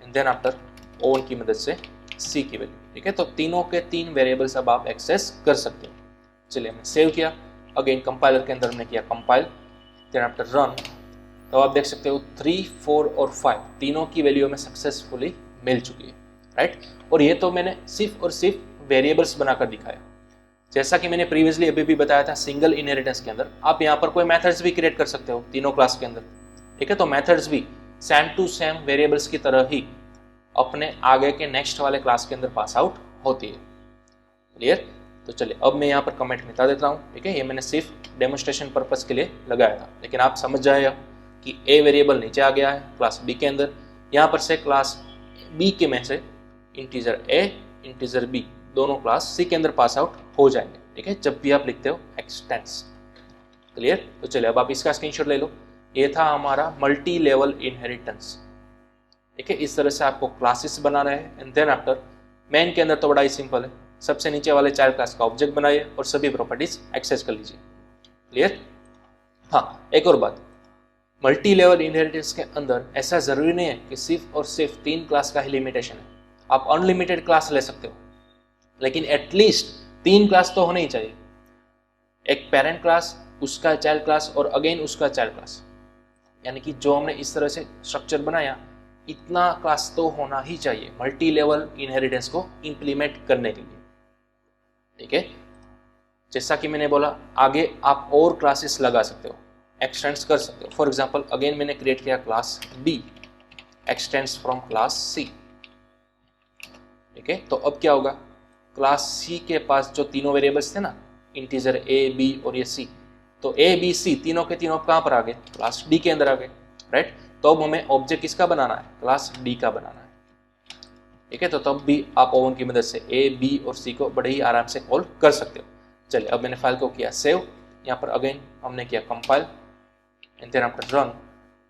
एंड देन आफ्टर ओवन की मदद से सी की वैल्यू। ठीक है, तो तीनों के तीन वेरिएबल्स अब आप एक्सेस कर सकते हो। चलिए, मैंने सेव किया, अगेन कंपाइलर के अंदर हमने किया कंपाइल, देन आफ्टर रन। तो आप देख सकते हो 3, 4 और 5 तीनों की वैल्यू हमें सक्सेसफुली मिल चुकी है, राइट। और ये तो मैंने सिर्फ और सिर्फ वेरिएबल्स बनाकर दिखाया। जैसा कि मैंने प्रीवियसली अभी भी बताया था, सिंगल इनहेरिटेंस के अंदर आप यहाँ पर कोई मेथड्स भी क्रिएट कर सकते हो तीनों क्लास के अंदर। ठीक है, तो मेथड्स भी सेम टू सेम वेरिएबल्स की तरह ही अपने आगे के नेक्स्ट वाले क्लास के अंदर पास आउट होती है। क्लियर, तो चलिए अब मैं यहाँ पर कमेंट मिटा देता हूँ। ठीक है, ये मैंने सिर्फ डेमोन्स्ट्रेशन पर्पस के लिए लगाया था, लेकिन आप समझ जाए कि ए वेरिएबल नीचे आ गया है क्लास बी के अंदर। यहाँ पर से क्लास बी के में से इंटीजर ए, इंटीजर बी दोनों क्लास सी के अंदर पास आउट हो जाएंगे। ठीक है, जब भी आप लिखते हो एक्सटेंस। क्लियर, तो चलिए अब आप इसका स्क्रीनशॉट ले लो। ये था हमारा मल्टी लेवल इनहेरिटेंस। ठीक है, इस तरह से आपको क्लासेस बनाना है, एंड देन आफ्टर मेन के अंदर तो बड़ा ही सिंपल है, सबसे नीचे वाले चाइल्ड क्लास का ऑब्जेक्ट बनाइए और सभी प्रॉपर्टीज एक्सेस कर लीजिए। क्लियर, हाँ एक और बात, मल्टी लेवल इनहेरिटेंस के अंदर ऐसा जरूरी नहीं है कि सिर्फ और सिर्फ 3 क्लास का ही लिमिटेशन है। आप अनलिमिटेड क्लास ले सकते हो, लेकिन एटलीस्ट 3 क्लास तो होने ही चाहिए। एक पेरेंट क्लास, उसका चाइल्ड क्लास और अगेन उसका चाइल्ड क्लास। यानी कि जो हमने इस तरह से स्ट्रक्चर बनाया, इतना क्लास तो होना ही चाहिए मल्टी लेवल इनहेरिटेंस को इंप्लीमेंट करने के लिए। ठीक है, जैसा कि मैंने बोला, आगे आप और क्लासेस लगा सकते हो, एक्सटेंड्स कर सकते हो। फॉर एग्जांपल अगेन मैंने क्रिएट किया class B, extends from class C. ठीक है, तो अब क्या होगा, क्लास सी के पास जो तीनों वेरिएबल्स थे ना, इंटीजर ए, बी और ये सी, तो ए, बी, सी तीनों के तीनों कहाँ पर आ गए, क्लास डी के अंदर आ गए, राइट। तो अब हमें ऑब्जेक्ट किसका बनाना है, क्लास डी का बनाना है। ठीक है, तो तब भी आप ओवन की मदद से ए, बी और सी को बड़े ही आराम से कॉल कर सकते हो। चलिए, अब मैंने फाइल को किया सेव, यहाँ पर अगेन हमने किया compile, and then after run.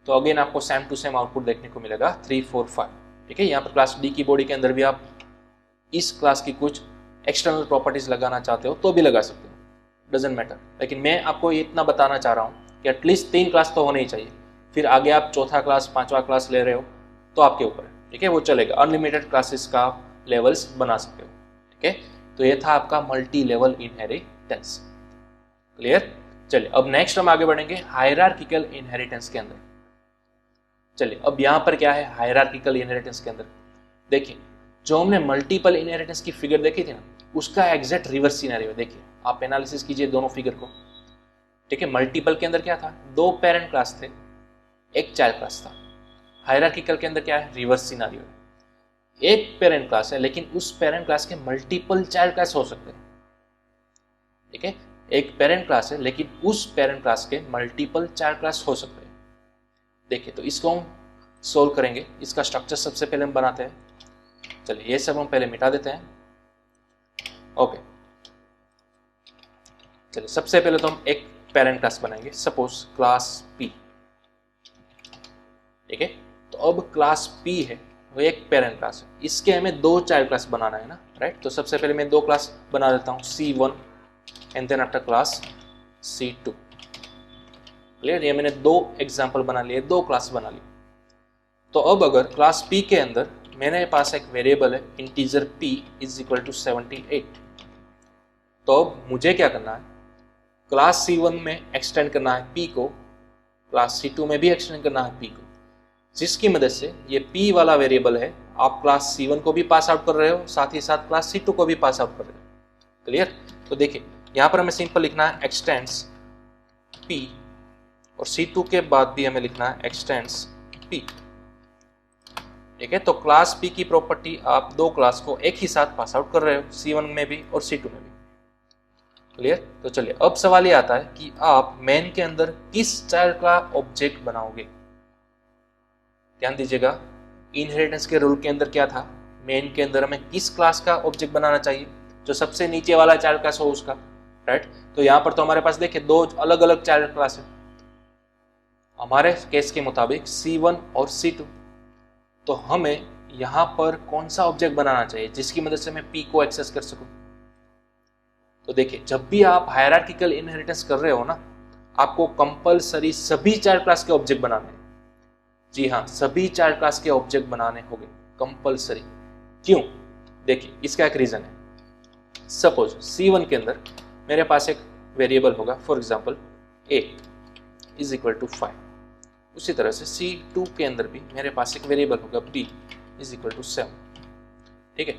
तो अगेन आपको सेम टू सेम आउटपुट देखने को मिलेगा 3, 4, 5। ठीक है, यहाँ पर क्लास डी की बॉडी के अंदर भी आप इस क्लास की कुछ एक्सटर्नल प्रॉपर्टीज लगाना चाहते हो तो भी लगा सकते हो, डजेंट मैटर। लेकिन मैं आपको इतना बताना चाह रहा हूँ कि एटलीस्ट 3 क्लास तो होने ही चाहिए। फिर आगे आप चौथा क्लास, 5वां क्लास ले रहे हो तो आपके ऊपर है। ठीक है, वो चलेगा, अनलिमिटेड क्लासेस का लेवल्स बना सकते हो। ठीक है, तो ये था आपका मल्टी लेवल इनहेरिटेंस। क्लियर, चलिए अब नेक्स्ट हम आगे बढ़ेंगे हायरार्किकल इनहेरिटेंस के अंदर। चलिए, अब यहाँ पर क्या है हायरार्किकल इनहेरिटेंस के अंदर, देखिए जो हमने मल्टीपल इनहेरिटेंस की फिगर देखी थी ना, उसका एग्जैक्ट रिवर्स सिनेरियो देखिए। आप एनालिसिस कीजिए दोनों फिगर को। ठीक है, मल्टीपल के अंदर क्या था, 2 पेरेंट क्लास थे, एक चाइल्ड क्लास था। हायरार्किकल के अंदर क्या है, रिवर्स सिनेरियो है, एक पेरेंट क्लास है लेकिन उस पेरेंट क्लास के मल्टीपल चाइल्ड क्लास हो सकते हैं। ठीक है, एक पेरेंट क्लास है लेकिन उस पेरेंट क्लास के मल्टीपल चाइल्ड क्लास हो सकते हैं। देखिए, तो इसको हम सोल्व करेंगे। इसका स्ट्रक्चर सबसे पहले हम बनाते हैं। चलिए, ये सब हम पहले मिटा देते हैं। ओके, चलिए सबसे पहले तो हम एक पेरेंट क्लास बनाएंगे, सपोज क्लास पी। ठीक है, तो अब क्लास पी है, वो एक पेरेंट क्लास है, इसके हमें 2 चाइल्ड क्लास बनाना है ना, राइट। तो सबसे पहले मैं 2 क्लास बना देता हूँ, C1 and then after class C2। Clear, ये मैंने 2 एग्जाम्पल बना लिए, 2 क्लास बना ली। तो अब अगर क्लास P के अंदर मेरे पास एक वेरिएबल है integer P is equal to 78, तो अब मुझे क्या करना है, क्लास C1 में एक्सटेंड करना है P को, क्लास C2 में भी एक्सटेंड करना है P को, जिसकी मदद से ये P वाला वेरिएबल है, आप क्लास C1 को भी पास आउट कर रहे हो, साथ ही साथ क्लास C2 को भी पास आउट कर रहे हो। क्लियर, तो देखिए यहाँ पर हमें सिंपल लिखना है एक्सटेंड्स P, और C2 के बाद भी हमें लिखना है एक्सटेंड्स P। ठीक है, तो क्लास P की प्रॉपर्टी आप 2 क्लास को एक ही साथ पास आउट कर रहे हो, C1 में भी और C2 में भी। क्लियर, तो चलिए अब सवाल ये आता है कि आप मेन के अंदर किस चाइल्ड का ऑब्जेक्ट बनाओगे। ध्यान दीजिएगा, इनहेरिटेंस के रूल के अंदर क्या था, मेन के अंदर हमें किस क्लास का ऑब्जेक्ट बनाना चाहिए, जो सबसे नीचे वाला चाइल्ड क्लास हो उसका, राइट। तो यहाँ पर तो हमारे पास देखिए दो अलग अलग चाइल्ड क्लास है हमारे केस के मुताबिक C1 और C2। तो हमें यहाँ पर कौन सा ऑब्जेक्ट बनाना चाहिए जिसकी मदद से मैं P को एक्सेस कर सकूं। तो देखिए जब भी आप हायरार्किकल इनहेरिटेंस कर रहे हो ना, आपको कंपलसरी सभी चाइल्ड क्लास के ऑब्जेक्ट बनाने हैं। जी हाँ, सभी चाइल्ड क्लास के ऑब्जेक्ट बनाने होंगे कंपलसरी। क्यों? देखिए इसका एक रीजन है। सपोज C1 के अंदर मेरे पास एक वेरिएबल होगा, for example a is equal to 5। उसी तरह से C2 के अंदर भी मेरे पास एक वेरिएबल होगा b इज इक्वल टू 7। ठीक है।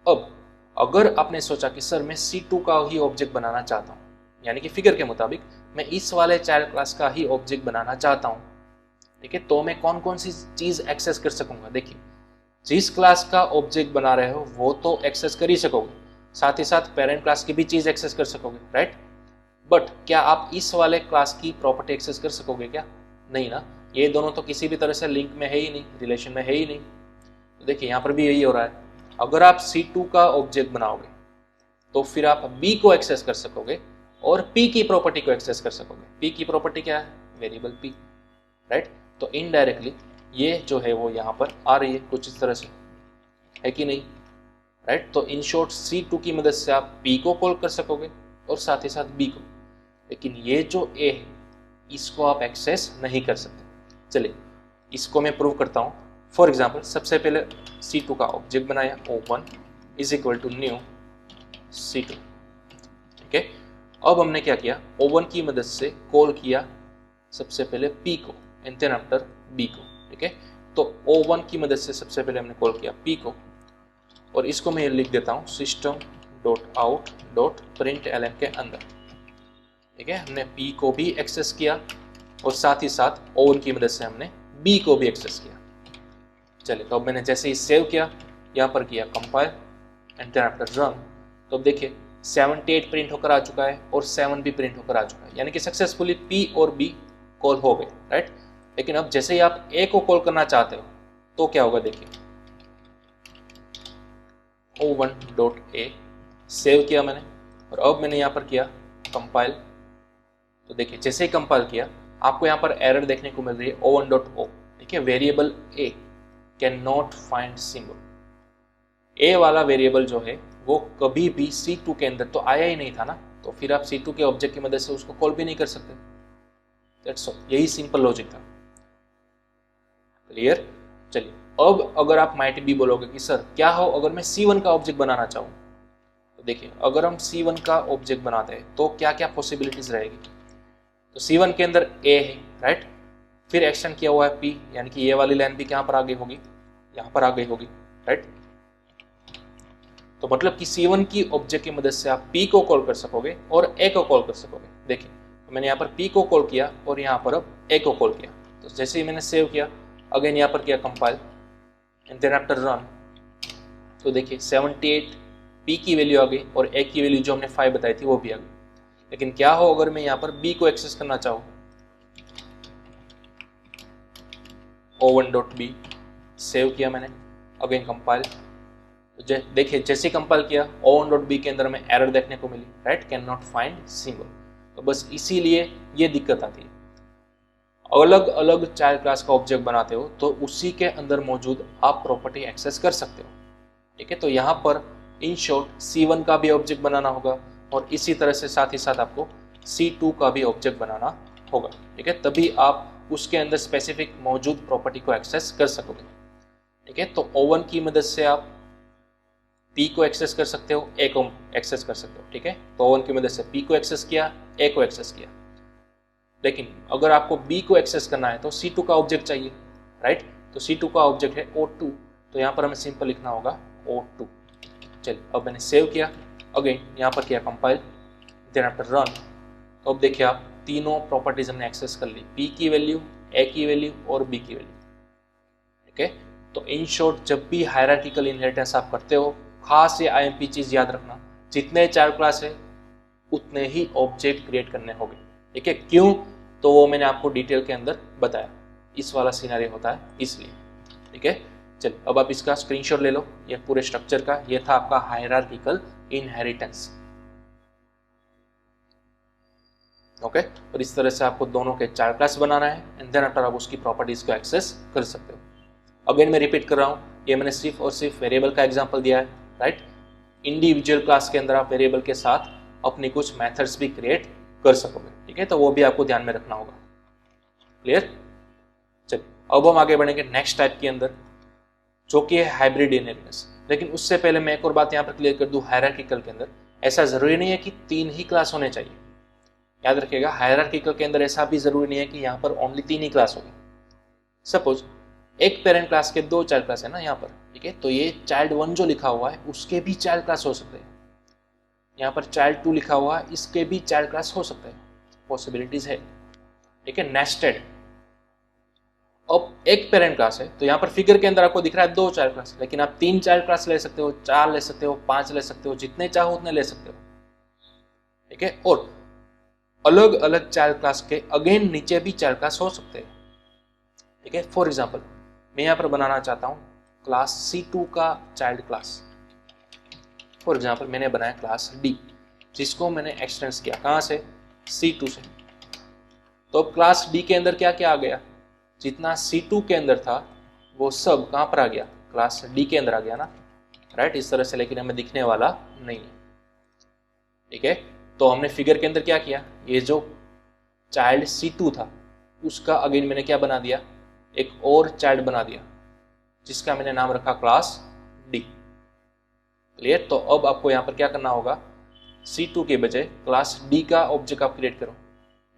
अब अगर आपने सोचा कि सर मैं C2 का ही ऑब्जेक्ट बनाना चाहता हूँ, यानी कि फिगर के मुताबिक मैं इस वाले चाइल्ड क्लास का ही ऑब्जेक्ट बनाना चाहता हूँ, ठीक है, तो मैं कौन कौन सी चीज एक्सेस कर सकूंगा। देखिए जिस क्लास का ऑब्जेक्ट बना रहे हो वो तो एक्सेस कर ही सकोगे, साथ ही साथ पेरेंट क्लास की भी चीज एक्सेस कर सकोगे, राइट। बट क्या आप इस वाले क्लास की प्रॉपर्टी एक्सेस कर सकोगे क्या? नहीं ना, ये दोनों तो किसी भी तरह से लिंक में है ही नहीं, रिलेशन में है ही नहीं। तो देखिए यहाँ पर भी यही हो रहा है। अगर आप C2 का ऑब्जेक्ट बनाओगे तो फिर आप B को एक्सेस कर सकोगे और P की प्रॉपर्टी को एक्सेस कर सकोगे। P की प्रॉपर्टी क्या है? Variable P, right. तो इनडायरेक्टली ये जो है वो यहाँ पर आ रही है कुछ इस तरह से, है कि नहीं, राइट। तो इन शॉर्ट C2 की मदद से आप P को कॉल कर सकोगे और साथ ही साथ B को, लेकिन ये जो A है इसको आप एक्सेस नहीं कर सकते। चलिए इसको मैं प्रूव करता हूँ। फॉर एग्जाम्पल सबसे पहले C2 का ऑब्जेक्ट बनाया, O1 is equal to new C2। ठीक है। अब हमने क्या किया, O1 की मदद से कॉल किया सबसे पहले P को एंड देन आफ्टर B को। ठीक है। तो O1 की मदद से सबसे पहले हमने कॉल किया P को, और इसको मैं लिख देता हूँ system dot out dot println के अंदर। ठीक है। हमने P को भी एक्सेस किया और साथ ही साथ O1 की मदद से हमने B को भी एक्सेस किया। चलिए तो अब मैंने जैसे ही सेव किया, यहाँ पर किया compile and then after run, तो अब देखिए 78 प्रिंट होकर आ चुका है और 7 भी प्रिंट होकर आ चुका है, यानी कि सक्सेसफुली P और B कॉल हो गए, राइट। लेकिन अब जैसे ही आप A को कॉल करना चाहते हो तो क्या होगा, देखिए O1.a सेव किया मैंने और अब मैंने यहाँ पर किया कंपाइल। तो देखिए जैसे ही कंपाइल किया आपको यहाँ पर एरर देखने को मिल रही है O1.o। ठीक है, variable A can not find symbol. A वाला वेरिएबल जो है वो कभी भी C2 के अंदर तो आया ही नहीं था ना, तो फिर आप C2 के ऑब्जेक्ट की मदद से उसको कॉल भी नहीं कर सकते। दैट्स ऑल, यही सिंपल लॉजिक था। क्लियर? चलिए अब अगर आप माइट भी बोलोगे कि सर क्या हो अगर मैं C1 का ऑब्जेक्ट बनाना चाहूँ, तो देखिए अगर हम C1 का ऑब्जेक्ट बनाते हैं तो क्या क्या पॉसिबिलिटीज रहेगी। तो C1 के अंदर A है, राइट, फिर एक्सटेंड किया हुआ है P, यानी कि ये वाली लाइन भी कहाँ पर आ गई होगी, यहाँ पर आ गई होगी, राइट। तो मतलब कि C1 की ऑब्जेक्ट की मदद से आप P को कॉल कर सकोगे और A को कॉल कर सकोगे। देखिए तो मैंने यहाँ पर P को कॉल किया और यहाँ पर अब A को कॉल किया। तो जैसे ही मैंने सेव किया, अगेन यहाँ पर किया compile and then after run, तो देखिए 78 P की वैल्यू आ गई और A की वैल्यू जो हमने 5 बताई थी वो भी आ गई। लेकिन क्या हो अगर मैं यहाँ पर B को एक्सेस करना चाहूँ, O1.b सेव किया मैंने, अगेन कंपाइल। तो देखिए जैसे कंपाइल किया O1.b के अंदर हमें एरर देखने को मिली, right, can not find symbol. तो बस इसीलिए ये दिक्कत आती है। अलग अलग चाइल्ड क्लास का ऑब्जेक्ट बनाते हो तो उसी के अंदर मौजूद आप प्रॉपर्टी एक्सेस कर सकते हो। ठीक है। तो यहाँ पर इन शॉर्ट C1 का भी ऑब्जेक्ट बनाना होगा और इसी तरह से साथ ही साथ आपको C2 का भी ऑब्जेक्ट बनाना होगा। ठीक है, तभी आप उसके अंदर स्पेसिफिक मौजूद प्रॉपर्टी को एक्सेस कर सकोगे। ठीक है। तो O1 की मदद से आप P को एक्सेस कर सकते हो, A को एक्सेस कर सकते हो। ठीक है। तो O1 की मदद से P को एक्सेस किया, A को एक्सेस किया। लेकिन अगर आपको B को एक्सेस करना है तो C2 का ऑब्जेक्ट चाहिए, राइट। तो C2 का ऑब्जेक्ट है O2, तो यहाँ पर हमें सिंपल लिखना होगा O2। चलिए अब मैंने सेव किया, अगेन यहाँ पर किया कंपाइल, देन आफ्टर रन, तो अब देखिए आप तीनों प्रॉपर्टीज हमने एक्सेस कर ली, P की वैल्यू, A की वैल्यू और B की वैल्यू। ठीक है। तो इन शॉर्ट जब भी हायरार्किकल इनहेरिटेंस आप करते हो, खास ये IMP चीज याद रखना, जितने चाइल्ड क्लास है उतने ही ऑब्जेक्ट क्रिएट करने होंगे। ठीक है। क्यों? तो वो मैंने आपको डिटेल के अंदर बताया, इस वाला सिनेरियो होता है इसलिए। ठीक है। चलिए अब आप इसका स्क्रीनशॉट ले लो, ये पूरे स्ट्रक्चर का, ये था आपका हायरार्किकल इनहेरिटेंस। ओके, और इस तरह से आपको दोनों के चाइल्ड क्लास बनाना है एंड देन आफ्टर आप उसकी प्रॉपर्टीज को एक्सेस कर सकते हो। अगेन मैं रिपीट कर रहा हूँ, ये मैंने सिर्फ और सिर्फ वेरिएबल का एग्जांपल दिया है, राइट। इंडिविजुअल क्लास के अंदर आप वेरिएबल के साथ अपनी कुछ मेथड्स भी क्रिएट कर सकोगे, ठीक है, तो वो भी आपको ध्यान में रखना होगा। क्लियर? चलिए अब हम आगे बढ़ेंगे नेक्स्ट टाइप के अंदर, जो कि है हाइब्रिड इनहेरिटेंस। लेकिन उससे पहले मैं एक और बात यहाँ पर क्लियर कर दूं, हायरार्किकल के अंदर ऐसा जरूरी नहीं है कि 3 ही क्लास होने चाहिए। याद रखिएगा, हायरार्किकल के अंदर ऐसा भी जरूरी नहीं है कि यहाँ पर ओनली 3 ही क्लास होगी। सपोज एक पेरेंट क्लास के 2 चाइल्ड क्लास है ना यहाँ पर, ठीक है, तो ये चाइल्ड 1 जो लिखा हुआ है उसके भी चाइल्ड क्लास हो सकते हैं। यहाँ पर चाइल्ड 2 लिखा हुआ है, इसके भी चाइल्ड क्लास हो सकते हैं, पॉसिबिलिटीज है, ठीक है, नेस्टेड। अब एक पेरेंट क्लास है तो यहाँ पर फिगर के अंदर आपको दिख रहा है 2 चाइल्ड क्लास, लेकिन आप 3 चाइल्ड क्लास ले सकते हो, 4 ले सकते हो, 5 ले सकते हो, जितने चाहो उतने ले सकते हो, ठीक है। और अलग अलग चाइल्ड क्लास के अगेन नीचे भी चाइल्ड क्लास हो सकते हैं, ठीक है। फॉर एग्जाम्पल मैं यहाँ पर बनाना चाहता हूँ क्लास C2 का चाइल्ड क्लास। फॉर एग्जाम्पल मैंने बनाया क्लास D, जिसको मैंने एक्सटेंस किया कहाँ से, C2 से। तो अब क्लास D के अंदर क्या क्या आ गया, जितना C2 के अंदर था वो सब कहाँ पर आ गया, क्लास D के अंदर आ गया ना, राइट, इस तरह से, लेकिन हमें दिखने वाला नहीं है, ठीक है। तो हमने फिगर के अंदर क्या किया, ये जो चाइल्ड C2 था उसका अगेन मैंने क्या बना दिया, एक और चाइल्ड बना दिया जिसका मैंने नाम रखा क्लास D। क्लियर? तो अब आपको यहाँ पर क्या करना होगा, C2 के बजाय क्लास D का ऑब्जेक्ट आप क्रिएट करो,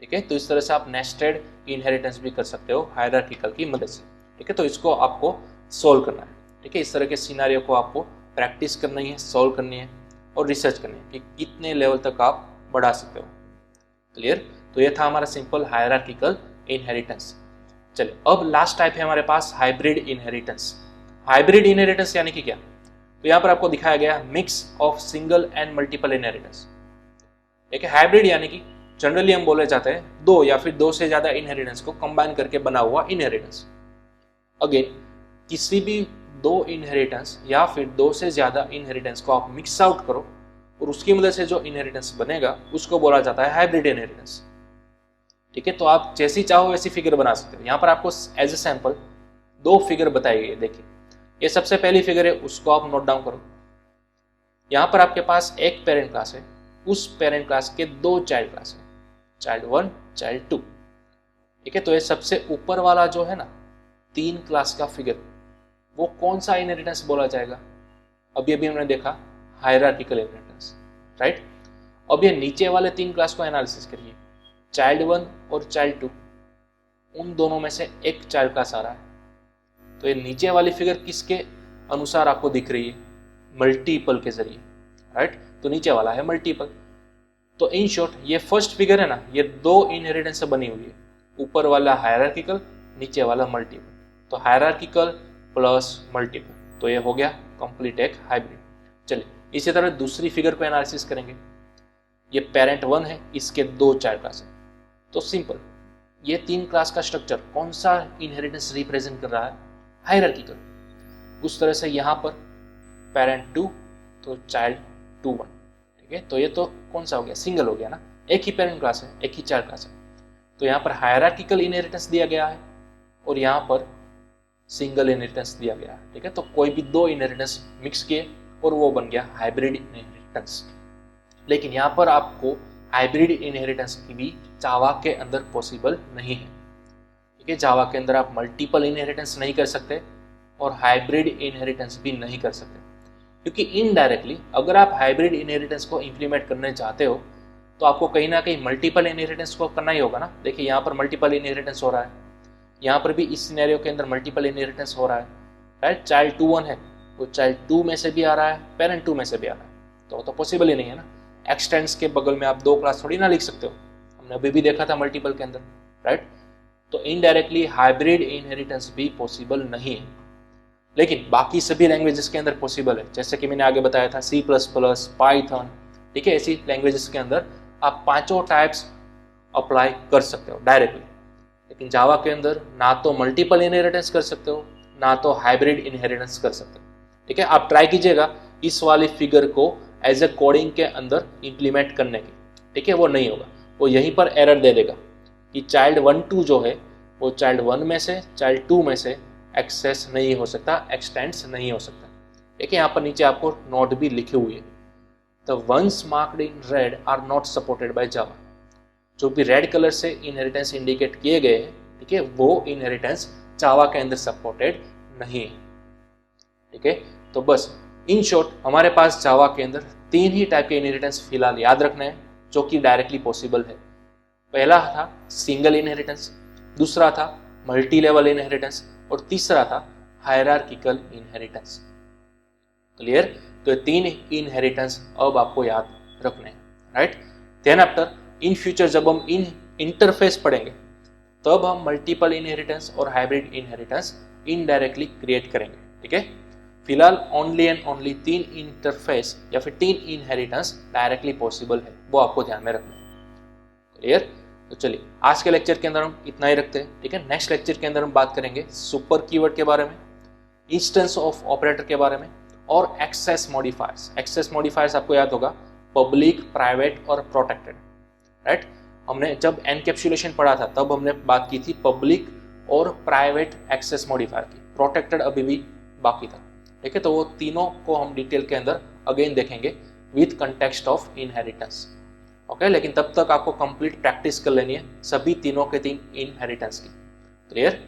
ठीक है। तो इस तरह से आप नेस्टेड इनहेरिटेंस भी कर सकते हो हायरार्किकल की मदद से, ठीक है। तो इसको आपको सोल्व करना है, ठीक है। इस तरह के सिनारियो को आपको प्रैक्टिस करनी है, सोल्व करनी है और रिसर्च करनी है कि कितने लेवल तक आप बढ़ा सकते हो। क्लियर? तो ये था हमारा सिंपल हायरार्किकल इनहेरिटेंस। चलिए अब लास्ट टाइप है हमारे पास हाइब्रिड इनहेरिटेंस। हाइब्रिड इनहेरिटेंस यानी कि क्या, तो यहाँ पर आपको दिखाया गया mix of single and multiple inheritance. एक हाइब्रिड यानी कि जनरली हम बोले जाते हैं 2 या फिर 2 से ज्यादा इनहेरिटेंस को कंबाइन करके बना हुआ इनहेरिटेंस। अगेन किसी भी 2 इनहेरिटेंस या फिर 2 से ज्यादा इनहेरिटेंस को आप मिक्स आउट करो और उसकी मदद से जो इनहेरिटेंस बनेगा उसको बोला जाता है हाइब्रिड इनहेरिटेंस, ठीक है। तो आप जैसी चाहो वैसी फिगर बना सकते हो। यहाँ पर आपको एज ए सैंपल 2 फिगर बताई गई है, देखिए ये सबसे पहली फिगर है, उसको आप नोट डाउन करो। यहाँ पर आपके पास एक पेरेंट क्लास है, उस पेरेंट क्लास के 2 चाइल्ड क्लास है, चाइल्ड 1 चाइल्ड 2, ठीक है। तो ये सबसे ऊपर वाला जो है ना 3 क्लास का फिगर, वो कौन सा इनहेरिटेंस बोला जाएगा, अभी अभी हमने देखा हायरार्किकल इनहेरिटेंस, राइट। अब ये नीचे वाले 3 क्लास को एनालिसिस करिए, चाइल्ड 1 और चाइल्ड 2, उन दोनों में से एक चाइल्ड क्लास आ रहा है, तो ये नीचे वाली फिगर किसके अनुसार आपको दिख रही है, मल्टीपल के जरिए, राइट। तो नीचे वाला है मल्टीपल। तो इन शॉर्ट ये फर्स्ट फिगर है ना, ये 2 इनहेरिटेंस से बनी हुई है, ऊपर वाला हायरार्किकल, नीचे वाला मल्टीपल। तो हायरार्किकल प्लस मल्टीपल, तो ये हो गया कंप्लीट एक हाइब्रिड। चलिए इसी तरह दूसरी फिगर को एनालिसिस करेंगे। ये पेरेंट 1 है, इसके 2 चाइल्ड क्लास है, तो सिंपल ये 3 क्लास का स्ट्रक्चर कौन सा इनहेरिटेंस रिप्रेजेंट कर रहा है, हायरार्किकल। उस तरह से यहाँ पर पेरेंट 2 तो चाइल्ड 2 1, ठीक है। तो ये तो कौन सा हो गया, सिंगल हो गया ना, एक ही पेरेंट क्लास है, एक ही चाइल्ड क्लास है। तो यहाँ पर हायरार्किकल इनहेरिटेंस दिया गया है और यहाँ पर सिंगल इनहेरिटेंस दिया गया है, ठीक है। तो कोई भी 2 इनहेरिटेंस मिक्स किए और वो बन गया हाइब्रिड इनहेरिटेंस। लेकिन यहाँ पर आपको हाइब्रिड इनहेरिटेंस की भी जावा के अंदर पॉसिबल नहीं है, ठीक है। जावा के अंदर आप मल्टीपल इनहेरिटेंस नहीं कर सकते और हाइब्रिड इनहेरिटेंस भी नहीं कर सकते, क्योंकि इनडायरेक्टली अगर आप हाइब्रिड इनहेरिटेंस को इंप्लीमेंट करने चाहते हो तो आपको कहीं ना कहीं मल्टीपल इनहेरिटेंस को करना ही होगा ना। देखिए यहाँ पर मल्टीपल इनहेरिटेंस हो रहा है, यहाँ पर भी इस सिनेरियो के अंदर मल्टीपल इनहेरिटेंस हो रहा है, राइट। चाइल्ड 2 1 है, वो चाइल्ड 2 में से भी आ रहा है, पेरेंट 2 में से भी आ रहा है, तो पॉसिबल ही नहीं है ना। एक्सटेंस के बगल में आप 2 क्लास थोड़ी ना लिख सकते हो, हमने अभी भी देखा था मल्टीपल के अंदर, राइट। तो इनडायरेक्टली हाइब्रिड इनहेरिटेंस भी पॉसिबल नहीं है, लेकिन बाकी सभी लैंग्वेजेस के अंदर पॉसिबल है। जैसे कि मैंने आगे बताया था C++, पाइथन, ठीक है, ऐसी लैंग्वेजेस के अंदर आप 5 टाइप्स अप्लाई कर सकते हो डायरेक्टली। लेकिन जावा के अंदर ना तो मल्टीपल इनहेरिटेंस कर सकते हो, ना तो हाइब्रिड इनहेरिटेंस कर सकते हो, ठीक है। आप ट्राई कीजिएगा इस वाली फिगर को एज ए कोडिंग के अंदर इम्प्लीमेंट करने की, ठीक है, वो नहीं होगा। वो यहीं पर एरर दे देगा कि चाइल्ड 1-2 जो है वो चाइल्ड 1 में से चाइल्ड 2 में से एक्सेस नहीं हो सकता, एक्सटेंड्स नहीं हो सकता। देखिए यहाँ पर नीचे आपको नोट भी लिखी हुई है, the ones marked in red are not supported by Java. जो भी रेड कलर से इनहेरिटेंस इंडिकेट किए गए हैं, ठीक है, वो इनहेरिटेंस जावा के अंदर सपोर्टेड नहीं है, ठीक है। तो बस इन शॉर्ट हमारे पास जावा के अंदर 3 ही टाइप के इनहेरिटेंस फिलहाल याद रखने हैं जो कि डायरेक्टली पॉसिबल है। पहला था सिंगल इनहेरिटेंस, दूसरा था मल्टी लेवल इनहेरिटेंस और तीसरा था हायरार्किकल इनहेरिटेंस। क्लियर? तो ये 3 इनहेरिटेंस अब आपको याद रखने हैं, right. Then after in future जब हम इन इंटरफेस पढ़ेंगे तब हम मल्टीपल इनहेरिटेंस और हाइब्रिड इनहेरिटेंस इनडायरेक्टली क्रिएट करेंगे, ठीक है। फिलहाल ओनली एंड ओनली 3 इंटरफेस या फिर 3 इनहेरिटेंस डायरेक्टली पॉसिबल है, वो आपको ध्यान में रखना है। क्लियर? तो चलिए आज के लेक्चर के अंदर हम इतना ही रखते हैं, ठीक है। नेक्स्ट लेक्चर के अंदर हम बात करेंगे सुपर कीवर्ड के बारे में, इंस्टेंस ऑफ ऑपरेटर के बारे में और एक्सेस मॉडिफायर्स। एक्सेस मॉडिफायर्स आपको याद होगा पब्लिक, प्राइवेट और प्रोटेक्टेड, राइट। हमने जब एनकैप्सुलेशन पढ़ा था तब हमने बात की थी पब्लिक और प्राइवेट एक्सेस मॉडिफायर की, प्रोटेक्टेड अभी भी बाकी था, ठीक है। तो वो तीनों को हम डिटेल के अंदर अगेन देखेंगे with context of inheritance, okay. लेकिन तब तक आपको कंप्लीट प्रैक्टिस कर लेनी है सभी तीनों के 3 इनहेरिटेंस की। क्लियर?